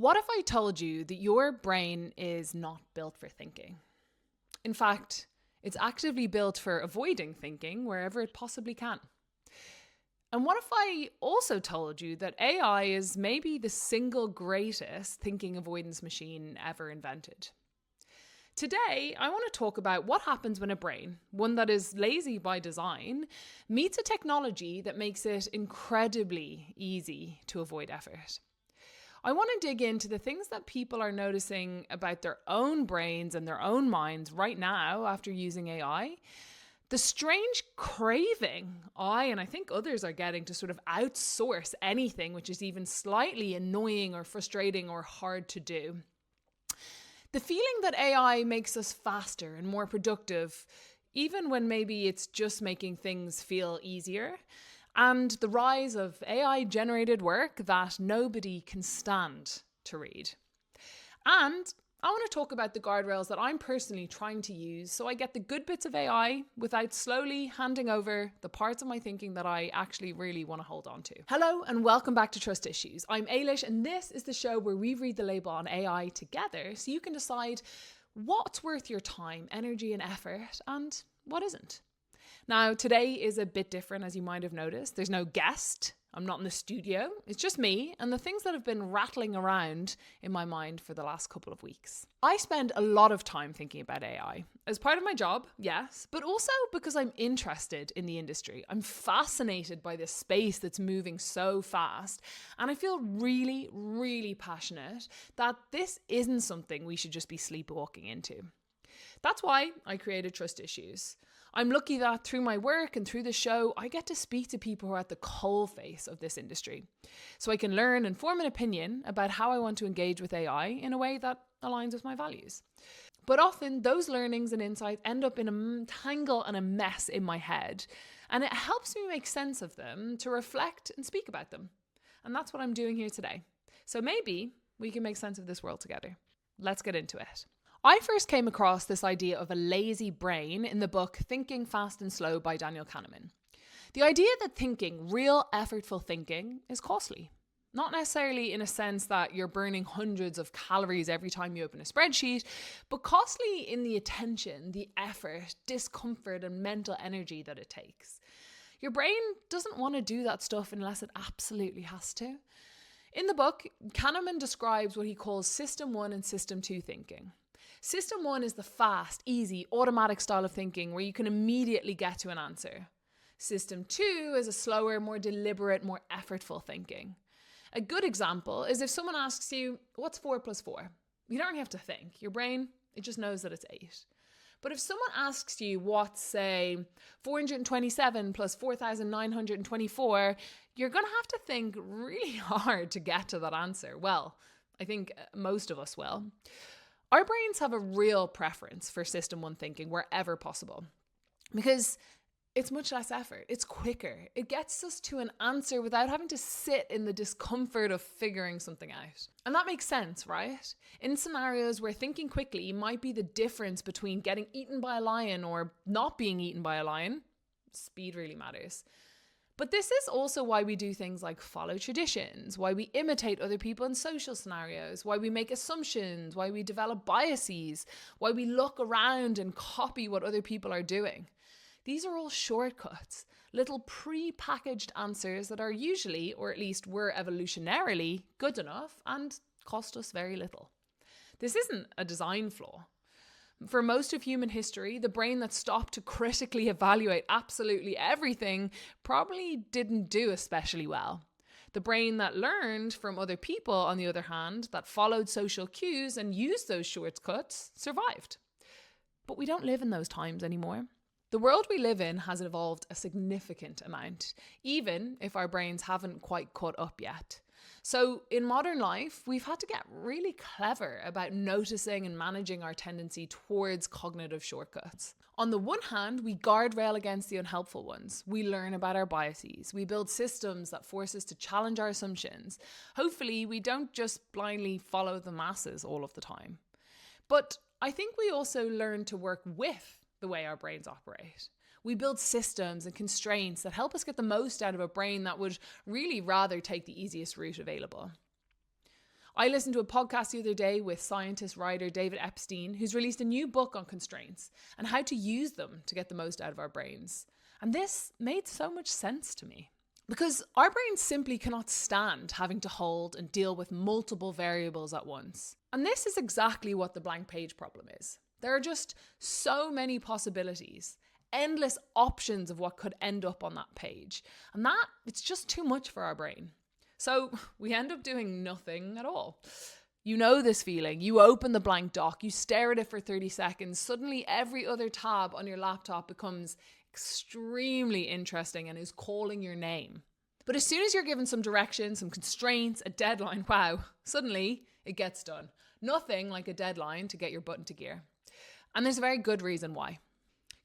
What if I told you that your brain is not built for thinking? In fact, it's actively built for avoiding thinking wherever it possibly can. And what if I also told you that AI is maybe the single greatest thinking avoidance machine ever invented? Today, I want to talk about what happens when a brain, one that is lazy by design, meets a technology that makes it incredibly easy to avoid effort. I want to dig into the things that people are noticing about their own brains and their own minds right now after using AI. The strange craving and I think others are getting to sort of outsource anything which is even slightly annoying or frustrating or hard to do. The feeling that AI makes us faster and more productive, even when maybe it's just making things feel easier. And the rise of AI-generated work that nobody can stand to read. And I want to talk about the guardrails that I'm personally trying to use so I get the good bits of AI without slowly handing over the parts of my thinking that I actually really want to hold on to. Hello and welcome back to Trust Issues. I'm Ailish and this is the show where we read the label on AI together so you can decide what's worth your time, energy and effort and what isn't. Now, today is a bit different, as you might have noticed. There's no guest. I'm not in the studio. It's just me and the things that have been rattling around in my mind for the last couple of weeks. I spend a lot of time thinking about AI as part of my job, yes, but also because I'm interested in the industry. I'm fascinated by this space that's moving so fast, and I feel really, really passionate that this isn't something we should just be sleepwalking into. That's why I created Trust Issues. I'm lucky that through my work and through the show, I get to speak to people who are at the coalface of this industry. So I can learn and form an opinion about how I want to engage with AI in a way that aligns with my values. But often those learnings and insights end up in a tangle and a mess in my head. And it helps me make sense of them to reflect and speak about them. And that's what I'm doing here today. So maybe we can make sense of this world together. Let's get into it. I first came across this idea of a lazy brain in the book Thinking Fast and Slow by Daniel Kahneman. The idea that thinking, real effortful thinking, is costly. Not necessarily in a sense that you're burning hundreds of calories every time you open a spreadsheet, but costly in the attention, the effort, discomfort, and mental energy that it takes. Your brain doesn't want to do that stuff unless it absolutely has to. In the book, Kahneman describes what he calls System 1 and System 2 thinking. System 1 is the fast, easy, automatic style of thinking where you can immediately get to an answer. System 2 is a slower, more deliberate, more effortful thinking. A good example is if someone asks you, what's 4 plus 4? You don't have to think. Your brain, it just knows that it's 8. But if someone asks you what's, say, 427 plus 4,924, you're going to have to think really hard to get to that answer. Well, I think most of us will. Our brains have a real preference for System 1 thinking wherever possible because it's much less effort. It's quicker. It gets us to an answer without having to sit in the discomfort of figuring something out. And that makes sense, right? In scenarios where thinking quickly might be the difference between getting eaten by a lion or not being eaten by a lion, speed really matters. But this is also why we do things like follow traditions, why we imitate other people in social scenarios, why we make assumptions, why we develop biases, why we look around and copy what other people are doing. These are all shortcuts, little pre-packaged answers that are usually, or at least were evolutionarily, good enough and cost us very little. This isn't a design flaw. For most of human history, the brain that stopped to critically evaluate absolutely everything probably didn't do especially well. The brain that learned from other people, on the other hand, that followed social cues and used those shortcuts, survived. But we don't live in those times anymore. The world we live in has evolved a significant amount, even if our brains haven't quite caught up yet. So in modern life, we've had to get really clever about noticing and managing our tendency towards cognitive shortcuts. On the one hand, we guardrail against the unhelpful ones. We learn about our biases. We build systems that force us to challenge our assumptions. Hopefully, we don't just blindly follow the masses all of the time. But I think we also learn to work with the way our brains operate. We build systems and constraints that help us get the most out of a brain that would really rather take the easiest route available. I listened to a podcast the other day with scientist writer David Epstein, who's released a new book on constraints and how to use them to get the most out of our brains. And this made so much sense to me. Because our brains simply cannot stand having to hold and deal with multiple variables at once. And this is exactly what the blank page problem is. There are just so many possibilities, endless options of what could end up on that page. And it's just too much for our brain. So we end up doing nothing at all. You know this feeling. You open the blank doc, you stare at it for 30 seconds. Suddenly every other tab on your laptop becomes extremely interesting and is calling your name. But as soon as you're given some direction, some constraints, a deadline, wow, suddenly it gets done. Nothing like a deadline to get your butt into gear. And there's a very good reason why.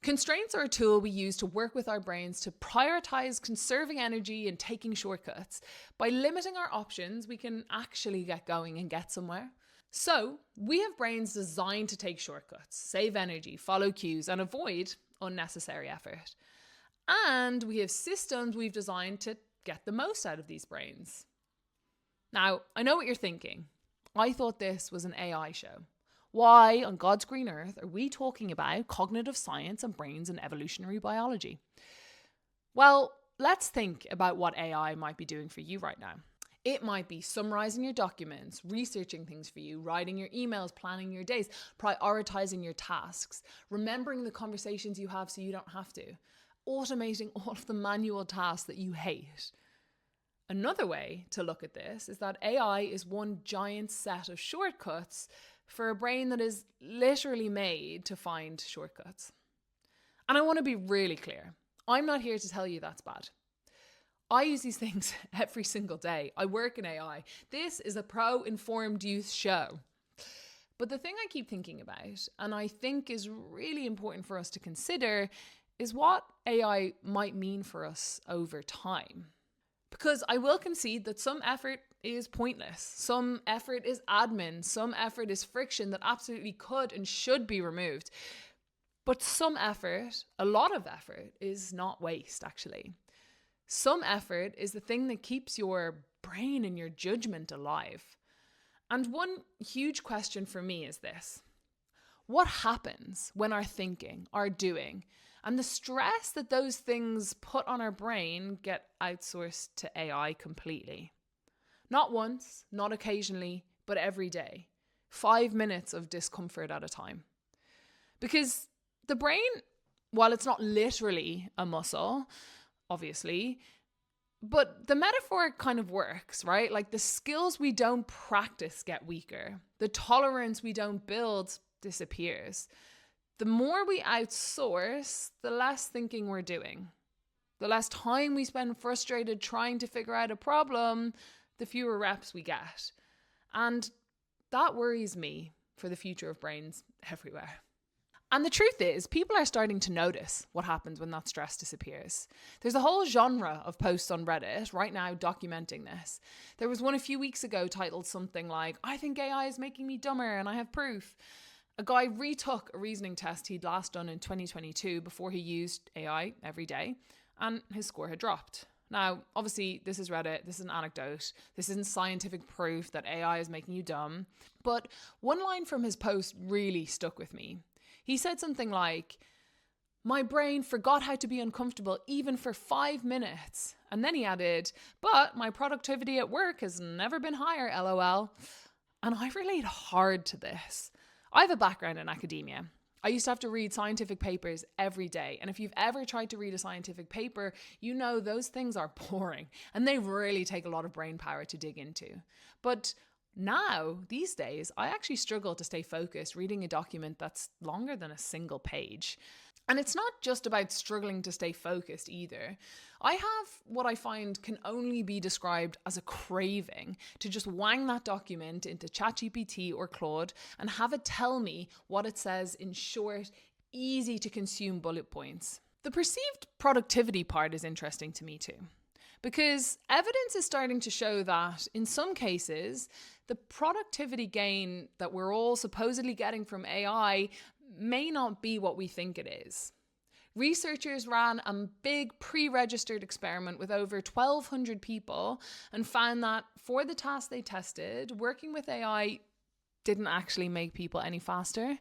Constraints are a tool we use to work with our brains to prioritize conserving energy and taking shortcuts. By limiting our options, we can actually get going and get somewhere. So we have brains designed to take shortcuts, save energy, follow cues, and avoid unnecessary effort. And we have systems we've designed to get the most out of these brains. Now, I know what you're thinking. I thought this was an AI show. Why on God's green earth are we talking about cognitive science and brains and evolutionary biology? Well, let's think about what AI might be doing for you right now. It might be summarizing your documents, researching things for you, writing your emails, planning your days, prioritizing your tasks, remembering the conversations you have so you don't have to, automating all of the manual tasks that you hate. Another way to look at this is that AI is one giant set of shortcuts for a brain that is literally made to find shortcuts. And I want to be really clear. I'm not here to tell you that's bad. I use these things every single day. I work in AI. This is a pro-informed youth show. But the thing I keep thinking about, and I think is really important for us to consider, is what AI might mean for us over time. Because I will concede that some effort is pointless. Some effort is admin. Some effort is friction that absolutely could and should be removed. But some effort, a lot of effort, is not waste, actually. Some effort is the thing that keeps your brain and your judgment alive. And one huge question for me is this. What happens when our thinking, our doing, and the stress that those things put on our brain get outsourced to AI completely? Not once, not occasionally, but every day. 5 minutes of discomfort at a time. Because the brain, while it's not literally a muscle, obviously, but the metaphor kind of works, right? Like the skills we don't practice get weaker. The tolerance we don't build disappears. The more we outsource, the less thinking we're doing. The less time we spend frustrated trying to figure out a problem, the fewer reps we get. And that worries me for the future of brains everywhere. And the truth is, people are starting to notice what happens when that stress disappears. There's a whole genre of posts on Reddit right now documenting this. There was one a few weeks ago titled something like, "I think AI is making me dumber and I have proof." A guy retook a reasoning test he'd last done in 2022 before he used AI every day, and his score had dropped. Now, obviously, this is Reddit, this is an anecdote, this isn't scientific proof that AI is making you dumb. But one line from his post really stuck with me. He said something like, "My brain forgot how to be uncomfortable even for 5 minutes." And then he added, "But my productivity at work has never been higher, LOL." And I relate hard to this. I have a background in academia. I used to have to read scientific papers every day. And if you've ever tried to read a scientific paper, you know those things are boring and they really take a lot of brain power to dig into. But now, these days, I actually struggle to stay focused reading a document that's longer than a single page. And it's not just about struggling to stay focused either. I have what I find can only be described as a craving to just wang that document into ChatGPT or Claude and have it tell me what it says in short, easy to consume bullet points. The perceived productivity part is interesting to me too, because evidence is starting to show that in some cases, the productivity gain that we're all supposedly getting from AI may not be what we think it is. Researchers ran a big pre-registered experiment with over 1,200 people and found that for the tasks they tested, working with AI didn't actually make people any faster,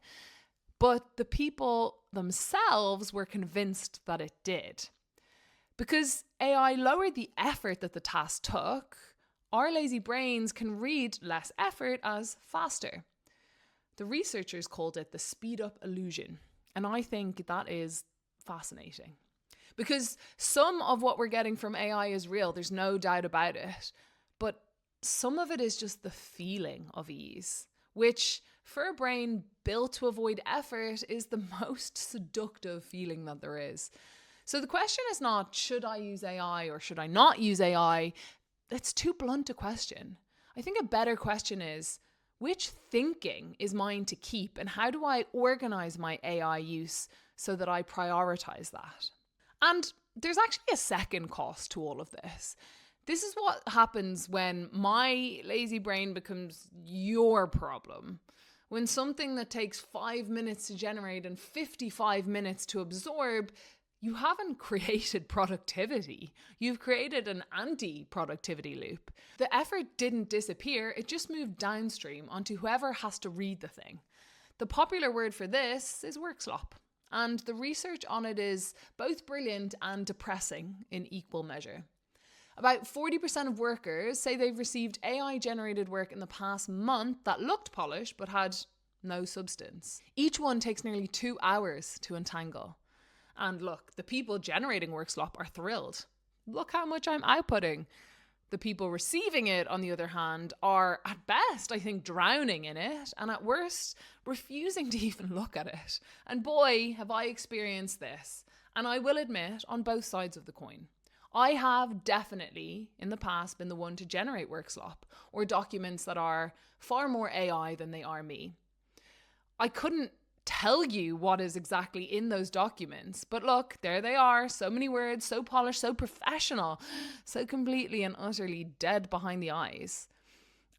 but the people themselves were convinced that it did. Because AI lowered the effort that the task took, our lazy brains can read less effort as faster. The researchers called it the speed up illusion, and I think that is fascinating. Because some of what we're getting from AI is real, there's no doubt about it, but some of it is just the feeling of ease, which for a brain built to avoid effort is the most seductive feeling that there is. So the question is not, should I use AI or should I not use AI? It's too blunt a question. I think a better question is, which thinking is mine to keep and how do I organize my AI use so that I prioritize that? And there's actually a second cost to all of this. This is what happens when my lazy brain becomes your problem. When something that takes 5 minutes to generate and 55 minutes to absorb, you haven't created productivity. You've created an anti-productivity loop. The effort didn't disappear, it just moved downstream onto whoever has to read the thing. The popular word for this is workslop, and the research on it is both brilliant and depressing in equal measure. About 40% of workers say they've received AI-generated work in the past month that looked polished but had no substance. Each one takes nearly 2 hours to untangle. And look, the people generating workslop are thrilled. Look how much I'm outputting. The people receiving it, on the other hand, are at best, I think, drowning in it, and at worst, refusing to even look at it. And boy, have I experienced this. And I will admit, on both sides of the coin. I have definitely, in the past, been the one to generate workslop, or documents that are far more AI than they are me. I couldn't tell you what is exactly in those documents, but look, there they are, so many words, so polished, so professional, so completely and utterly dead behind the eyes.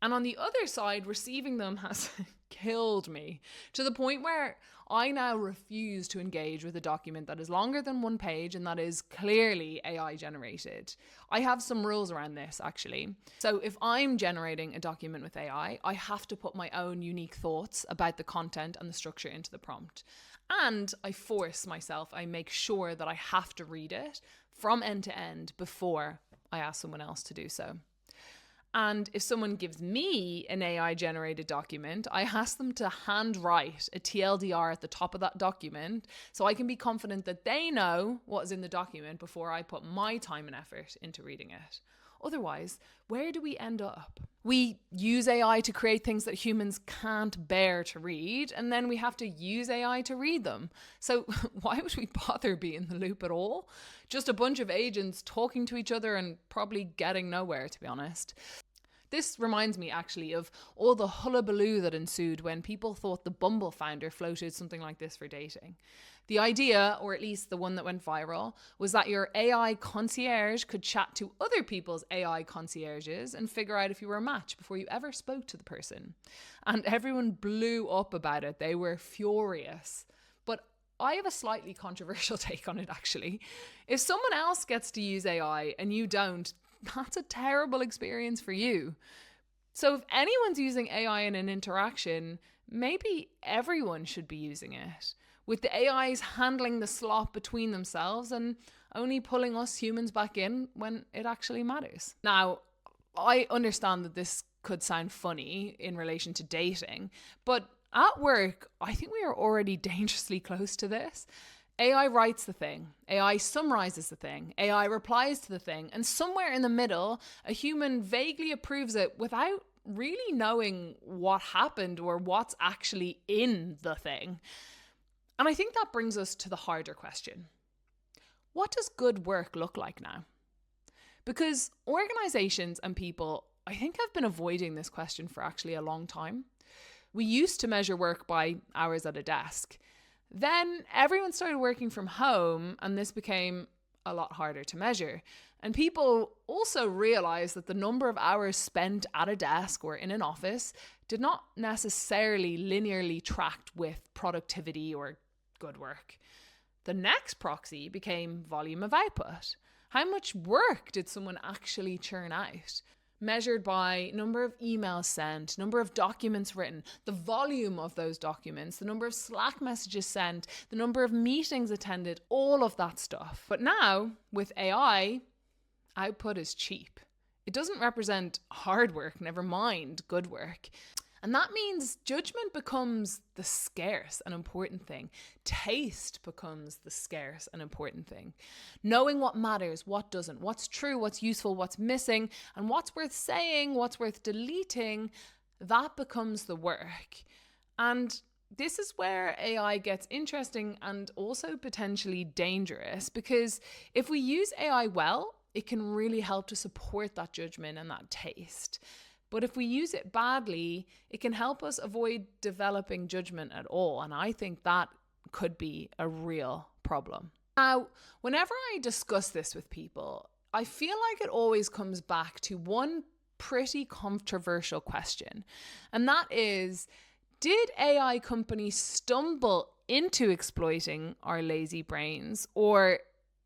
And on the other side, receiving them has killed me to the point where I now refuse to engage with a document that is longer than 1 page and that is clearly AI generated. I have some rules around this, actually. So if I'm generating a document with AI, I have to put my own unique thoughts about the content and the structure into the prompt. And I force myself, I make sure that I have to read it from end to end before I ask someone else to do so. And if someone gives me an AI-generated document, I ask them to handwrite a TLDR at the top of that document so I can be confident that they know what is in the document before I put my time and effort into reading it. Otherwise, where do we end up? We use AI to create things that humans can't bear to read, and then we have to use AI to read them. So why would we bother being in the loop at all? Just a bunch of agents talking to each other and probably getting nowhere, to be honest. This reminds me actually of all the hullabaloo that ensued when people thought the Bumble founder floated something like this for dating. The idea, or at least the one that went viral, was that your AI concierge could chat to other people's AI concierges and figure out if you were a match before you ever spoke to the person. And everyone blew up about it. They were furious. But I have a slightly controversial take on it, actually. If someone else gets to use AI and you don't, that's a terrible experience for you. So if anyone's using AI in an interaction, maybe everyone should be using it, with the AIs handling the slop between themselves and only pulling us humans back in when it actually matters. Now, I understand that this could sound funny in relation to dating, but at work, I think we are already dangerously close to this. AI writes the thing, AI summarizes the thing, AI replies to the thing, and somewhere in the middle, a human vaguely approves it without really knowing what happened or what's actually in the thing. And I think that brings us to the harder question. What does good work look like now? Because organizations and people, I think, have been avoiding this question for actually a long time. We used to measure work by hours at a desk. Then everyone started working from home and this became a lot harder to measure. And people also realized that the number of hours spent at a desk or in an office did not necessarily linearly track with productivity or good work. The next proxy became volume of output. How much work did someone actually churn out? Measured by number of emails sent, number of documents written, the volume of those documents, the number of Slack messages sent, the number of meetings attended, all of that stuff. But now, with AI, output is cheap. It doesn't represent hard work, never mind good work. And that means judgment becomes the scarce and important thing. Taste becomes the scarce and important thing. Knowing what matters, what doesn't, what's true, what's useful, what's missing, and what's worth saying, what's worth deleting, that becomes the work. And this is where AI gets interesting and also potentially dangerous, because if we use AI well, it can really help to support that judgment and that taste. But if we use it badly, it can help us avoid developing judgment at all. And I think that could be a real problem. Now, whenever I discuss this with people, I feel like it always comes back to one pretty controversial question. And that is, did AI companies stumble into exploiting our lazy brains, or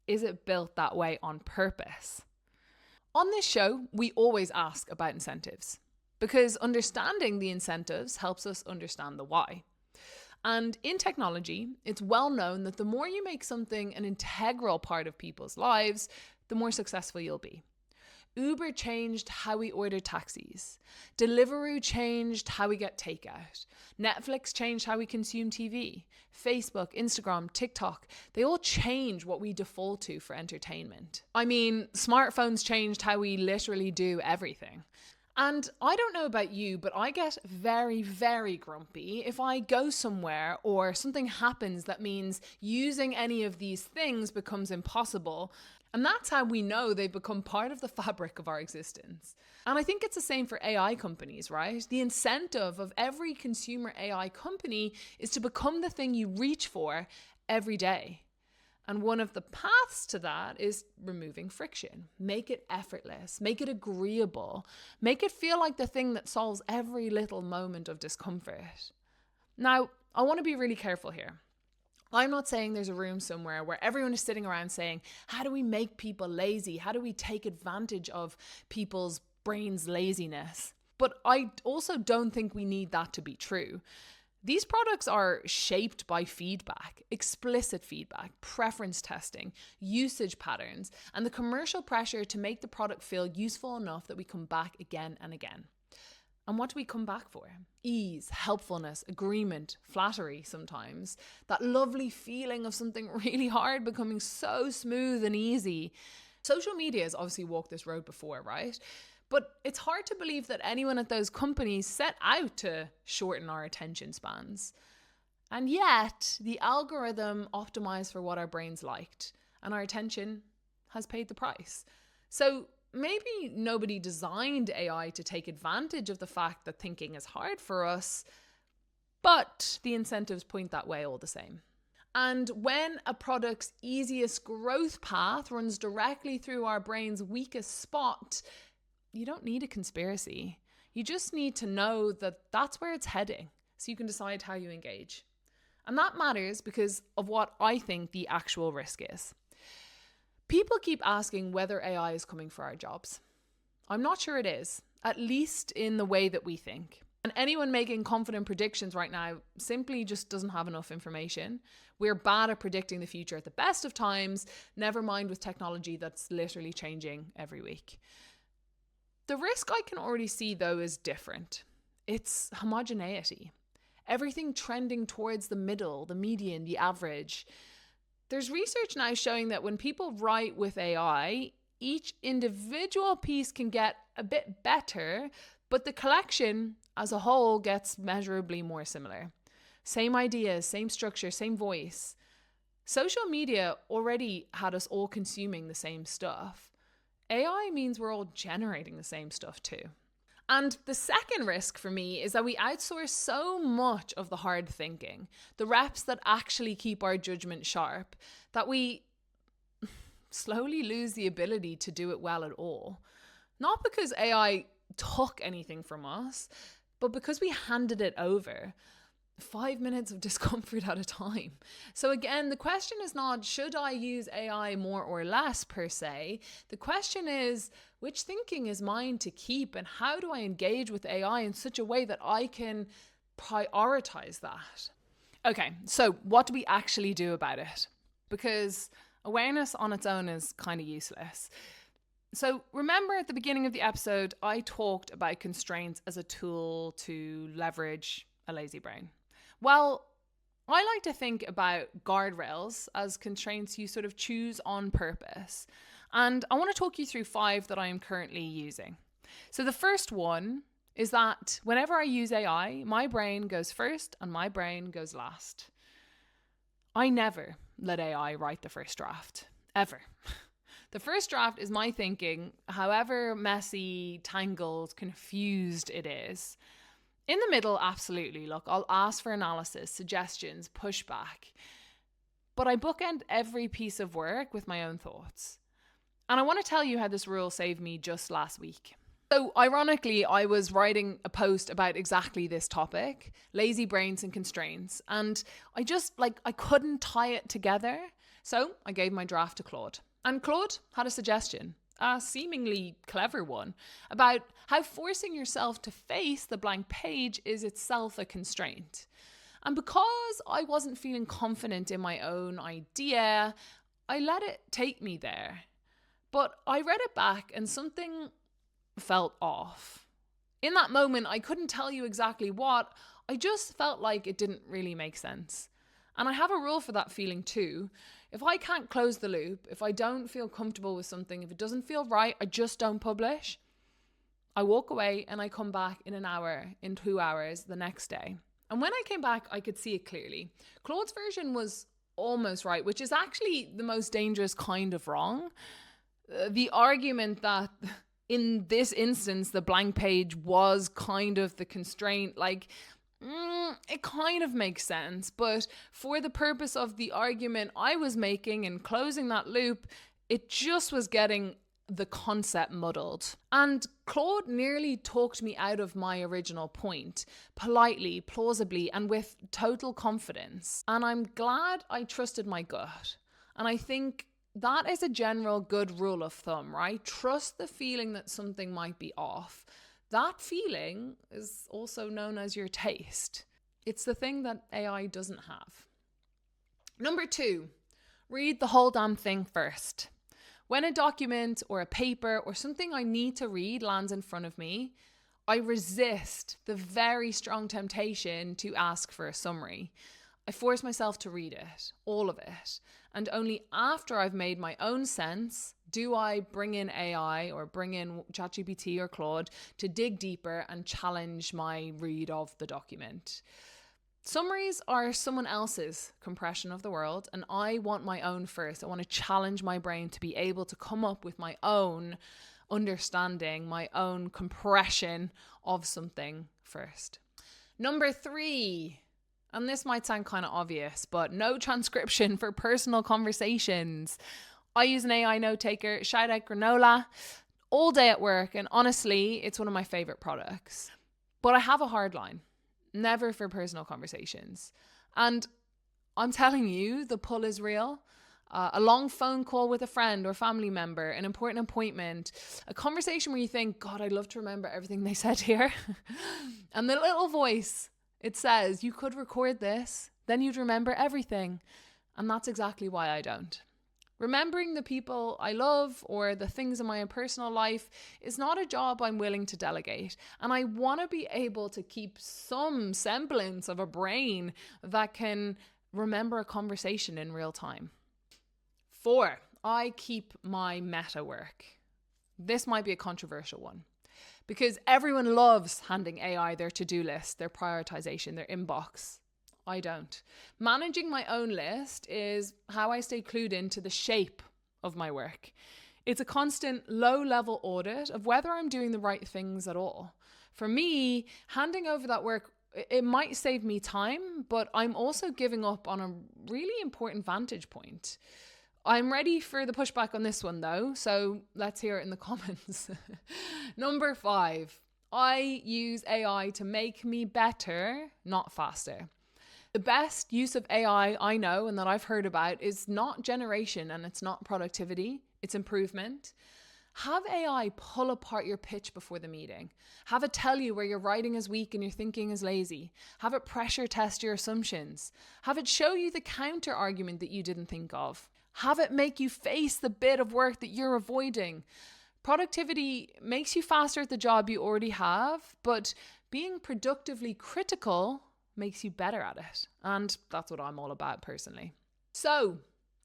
is it built that way on purpose? On this show, we always ask about incentives, because understanding the incentives helps us understand the why. And in technology, it's well known that the more you make something an integral part of people's lives, the more successful you'll be. Uber changed how we order taxis. Deliveroo changed how we get takeout. Netflix changed how we consume TV. Facebook, Instagram, TikTok, they all change what we default to for entertainment. I mean, smartphones changed how we literally do everything. And I don't know about you, but I get very, very grumpy if I go somewhere or something happens that means using any of these things becomes impossible. And that's how we know they've become part of the fabric of our existence. And I think it's the same for AI companies, right? The incentive of every consumer AI company is to become the thing you reach for every day. And one of the paths to that is removing friction. Make it effortless, make it agreeable, make it feel like the thing that solves every little moment of discomfort. Now, I want to be really careful here. I'm not saying there's a room somewhere where everyone is sitting around saying, how do we make people lazy? How do we take advantage of people's brains' laziness? But I also don't think we need that to be true. These products are shaped by feedback, explicit feedback, preference testing, usage patterns, and the commercial pressure to make the product feel useful enough that we come back again and again. And what do we come back for? Ease, helpfulness, agreement, flattery sometimes. That lovely feeling of something really hard becoming so smooth and easy. Social media has obviously walked this road before, right? But it's hard to believe that anyone at those companies set out to shorten our attention spans. And yet, the algorithm optimized for what our brains liked, and our attention has paid the price. So maybe nobody designed AI to take advantage of the fact that thinking is hard for us, but the incentives point that way all the same. And when a product's easiest growth path runs directly through our brain's weakest spot, you don't need a conspiracy. You just need to know that that's where it's heading, so you can decide how you engage. And that matters because of what I think the actual risk is. People keep asking whether AI is coming for our jobs. I'm not sure it is, at least in the way that we think. And anyone making confident predictions right now simply just doesn't have enough information. We're bad at predicting the future at the best of times, never mind with technology that's literally changing every week. The risk I can already see, though, is different. It's homogeneity. Everything trending towards the middle, the median, the average. There's research now showing that when people write with AI, each individual piece can get a bit better, but the collection as a whole gets measurably more similar. Same ideas, same structure, same voice. Social media already had us all consuming the same stuff. AI means we're all generating the same stuff too. And the second risk for me is that we outsource so much of the hard thinking, the reps that actually keep our judgment sharp, that we slowly lose the ability to do it well at all. Not because AI took anything from us, but because we handed it over. 5 minutes of discomfort at a time. So again, the question is not, should I use AI more or less per se? The question is, which thinking is mine to keep, and how do I engage with AI in such a way that I can prioritize that? Okay, so what do we actually do about it? Because awareness on its own is kind of useless. So remember at the beginning of the episode, I talked about constraints as a tool to leverage a lazy brain. Well, I like to think about guardrails as constraints you sort of choose on purpose. And I want to talk you through 5 that I am currently using. So the first one is that whenever I use AI, my brain goes first and my brain goes last. I never let AI write the first draft, ever. The first draft is my thinking, however messy, tangled, confused it is. In the middle, absolutely. Look, I'll ask for analysis, suggestions, pushback. But I bookend every piece of work with my own thoughts. And I want to tell you how this rule saved me just last week. So ironically, I was writing a post about exactly this topic, lazy brains and constraints. And I couldn't tie it together. So I gave my draft to Claude. And Claude had a suggestion, a seemingly clever one, about how forcing yourself to face the blank page is itself a constraint. And because I wasn't feeling confident in my own idea, I let it take me there. But I read it back and something felt off. In that moment, I couldn't tell you exactly what. I just felt like it didn't really make sense. And I have a rule for that feeling too. If I can't close the loop, if I don't feel comfortable with something, if it doesn't feel right, I just don't publish. I walk away and I come back in an hour, in 2 hours the next day. And when I came back, I could see it clearly. Claude's version was almost right, which is actually the most dangerous kind of wrong. The argument that in this instance, the blank page was kind of the constraint, it kind of makes sense, but for the purpose of the argument I was making and closing that loop, it just was getting the concept muddled. And Claude nearly talked me out of my original point, politely, plausibly, and with total confidence. And I'm glad I trusted my gut. And I think that is a general good rule of thumb, right? Trust the feeling that something might be off. That feeling is also known as your taste. It's the thing that AI doesn't have. Number 2, read the whole damn thing first. When a document or a paper or something I need to read lands in front of me, I resist the very strong temptation to ask for a summary. I force myself to read it, all of it. And only after I've made my own sense do I bring in AI or bring in ChatGPT or Claude to dig deeper and challenge my read of the document. Summaries are someone else's compression of the world, and I want my own first. I want to challenge my brain to be able to come up with my own understanding, my own compression of something first. Number 3, and this might sound kind of obvious, but no transcription for personal conversations. I use an AI note taker, shout out Granola, all day at work, and honestly, it's one of my favorite products. But I have a hard line, never for personal conversations. And I'm telling you, the pull is real. A long phone call with a friend or family member, an important appointment, a conversation where you think, God, I'd love to remember everything they said here. And the little voice, it says, you could record this, then you'd remember everything. And that's exactly why I don't. Remembering the people I love or the things in my personal life is not a job I'm willing to delegate. And I want to be able to keep some semblance of a brain that can remember a conversation in real time. 4, I keep my meta work. This might be a controversial one because everyone loves handing AI their to-do list, their prioritization, their inbox. I don't. Managing my own list is how I stay clued into the shape of my work. It's a constant low-level audit of whether I'm doing the right things at all. For me, handing over that work, it might save me time, but I'm also giving up on a really important vantage point. I'm ready for the pushback on this one though, so let's hear it in the comments. Number 5, I use AI to make me better, not faster. The best use of AI I know and that I've heard about is not generation and it's not productivity, it's improvement. Have AI pull apart your pitch before the meeting. Have it tell you where your writing is weak and your thinking is lazy. Have it pressure test your assumptions. Have it show you the counter argument that you didn't think of. Have it make you face the bit of work that you're avoiding. Productivity makes you faster at the job you already have, but being productively critical makes you better at it. And that's what I'm all about personally. So,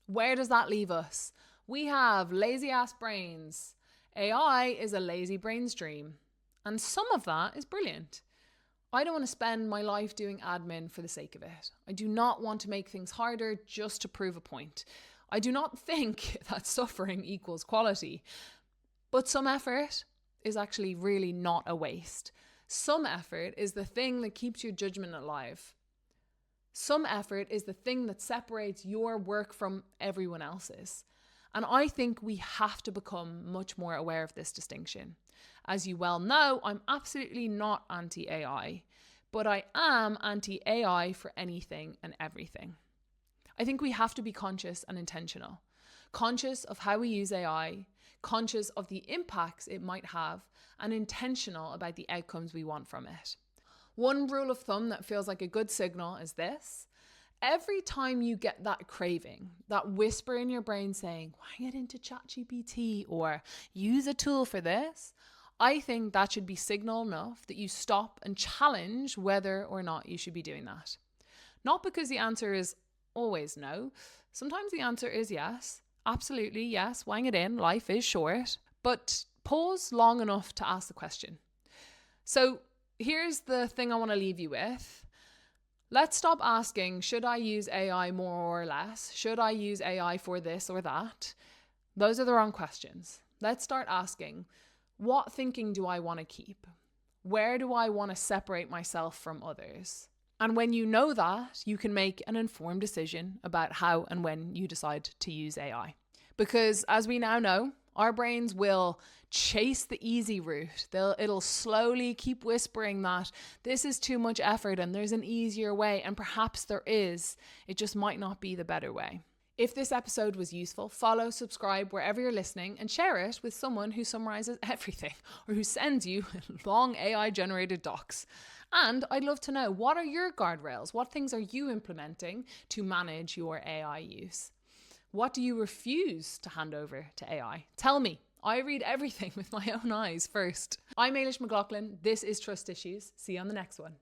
where does that leave us? We have lazy ass brains. AI is a lazy brain's dream. And some of that is brilliant. I don't want to spend my life doing admin for the sake of it. I do not want to make things harder just to prove a point. I do not think that suffering equals quality. But some effort is actually really not a waste. Some effort is the thing that keeps your judgment alive. Some effort is the thing that separates your work from everyone else's. And I think we have to become much more aware of this distinction. As you well know, I'm absolutely not anti-AI, but I am anti-AI for anything and everything. I think we have to be conscious and intentional. Conscious of how we use AI, conscious of the impacts it might have, and intentional about the outcomes we want from it. One rule of thumb that feels like a good signal is this. Every time you get that craving, that whisper in your brain saying, why get into ChatGPT or use a tool for this? I think that should be signal enough that you stop and challenge whether or not you should be doing that. Not because the answer is always no. Sometimes the answer is yes. Absolutely, yes. Wang it in. Life is short. But pause long enough to ask the question. So here's the thing I want to leave you with. Let's stop asking, should I use AI more or less? Should I use AI for this or that? Those are the wrong questions. Let's start asking, what thinking do I want to keep? Where do I want to separate myself from others? And when you know that, you can make an informed decision about how and when you decide to use AI. Because as we now know, our brains will chase the easy route. It'll slowly keep whispering that this is too much effort and there's an easier way, and perhaps there is. It just might not be the better way. If this episode was useful, follow, subscribe wherever you're listening, and share it with someone who summarizes everything or who sends you long AI-generated docs. And I'd love to know, what are your guardrails? What things are you implementing to manage your AI use? What do you refuse to hand over to AI? Tell me. I read everything with my own eyes first. I'm Ailish McLaughlin. This is Trust Issues. See you on the next one.